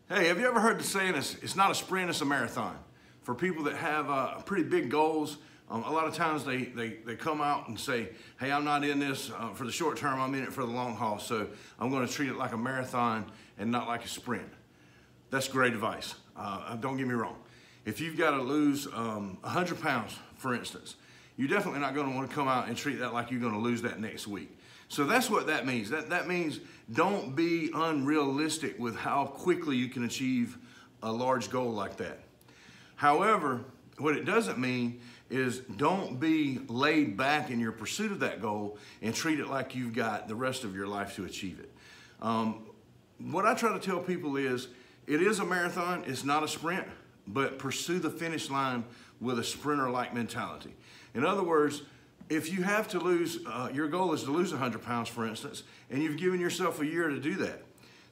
Hey, have you ever heard the saying, it's not a sprint, it's a marathon? For people that have pretty big goals, a lot of times they come out and say, hey, I'm not in this for the short term, I'm in it for the long haul, so I'm gonna treat it like a marathon and not like a sprint. That's great advice, don't get me wrong. If you've gotta lose 100 pounds, for instance, you're definitely not gonna wanna come out and treat that like you're gonna lose that next week. So that's what that means. That means don't be unrealistic with how quickly you can achieve a large goal like that. However, what it doesn't mean is don't be laid back in your pursuit of that goal and treat it like you've got the rest of your life to achieve it. What I try to tell people is, it is a marathon, it's not a sprint, but pursue the finish line with a sprinter-like mentality. In other words, if you have to lose, your goal is to lose 100 pounds, for instance, and you've given yourself a year to do that,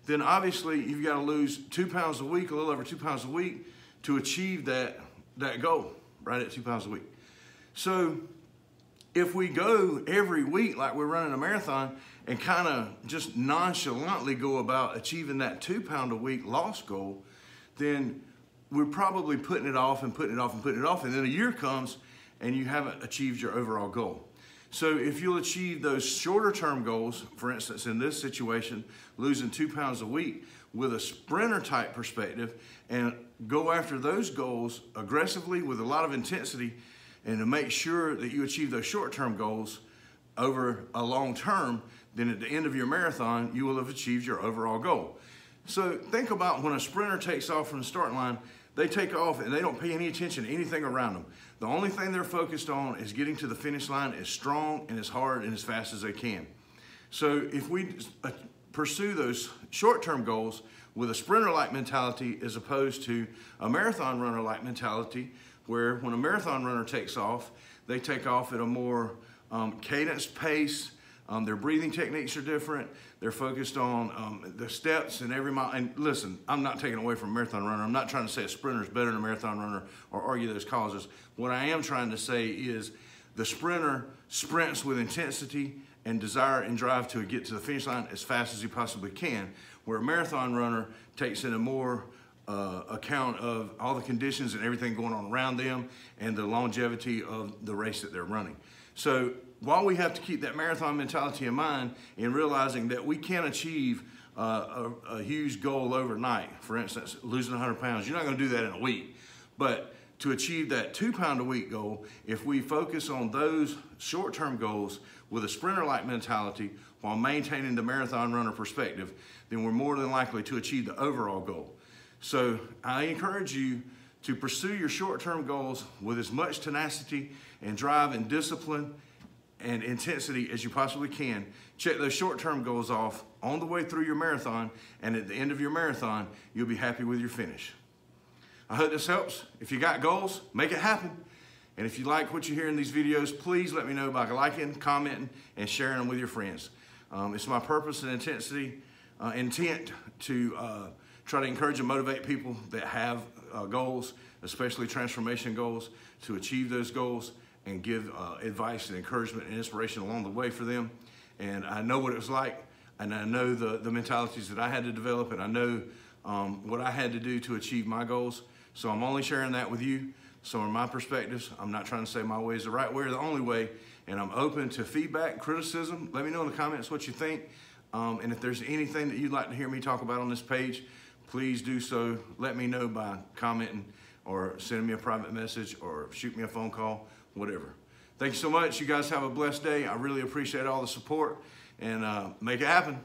then obviously you've got to lose 2 pounds a week, a little over 2 pounds a week, to achieve that goal, right at 2 pounds a week. So if we go every week like we're running a marathon and kind of just nonchalantly go about achieving that 2 pound a week loss goal, then we're probably putting it off and putting it off and putting it off, and then a year comes and you haven't achieved your overall goal. So if you'll achieve those shorter term goals, for instance, in this situation, losing 2 pounds a week with a sprinter type perspective, and go after those goals aggressively with a lot of intensity, and to make sure that you achieve those short term goals over a long term, then at the end of your marathon, you will have achieved your overall goal. So think about when a sprinter takes off from the starting line, they take off and they don't pay any attention to anything around them. The only thing they're focused on is getting to the finish line as strong and as hard and as fast as they can. So if we pursue those short-term goals with a sprinter-like mentality as opposed to a marathon runner-like mentality, where when a marathon runner takes off, they take off at a more cadenced pace. Their breathing techniques are different. They're focused on the steps in every mile. And listen, I'm not taking away from a marathon runner. I'm not trying to say a sprinter is better than a marathon runner or argue those causes. What I am trying to say is the sprinter sprints with intensity and desire and drive to get to the finish line as fast as he possibly can, where a marathon runner takes in a more account of all the conditions and everything going on around them and the longevity of the race that they're running. So while we have to keep that marathon mentality in mind in realizing that we can't achieve a huge goal overnight, for instance, losing 100 pounds, you're not gonna do that in a week. But to achieve that 2 pound a week goal, if we focus on those short-term goals with a sprinter-like mentality while maintaining the marathon runner perspective, then we're more than likely to achieve the overall goal. So I encourage you to pursue your short-term goals with as much tenacity and drive and discipline and intensity as you possibly can. Check those short-term goals off on the way through your marathon, and at the end of your marathon, you'll be happy with your finish. I hope this helps. If you got goals, make it happen. And if you like what you hear in these videos, please let me know by liking, commenting, and sharing them with your friends. It's my purpose and intent to try to encourage and motivate people that have goals, especially transformation goals, to achieve those goals and give advice and encouragement and inspiration along the way for them. And I know what it was like, and I know the mentalities that I had to develop, and I know what I had to do to achieve my goals. So I'm only sharing that with you. So in my perspectives, I'm not trying to say my way is the right way or the only way, and I'm open to feedback, criticism. Let me know in the comments what you think. And if there's anything that you'd like to hear me talk about on this page, please do so. Let me know by commenting or sending me a private message or shoot me a phone call, whatever. Thank you so much. You guys have a blessed day. I really appreciate all the support, and make it happen.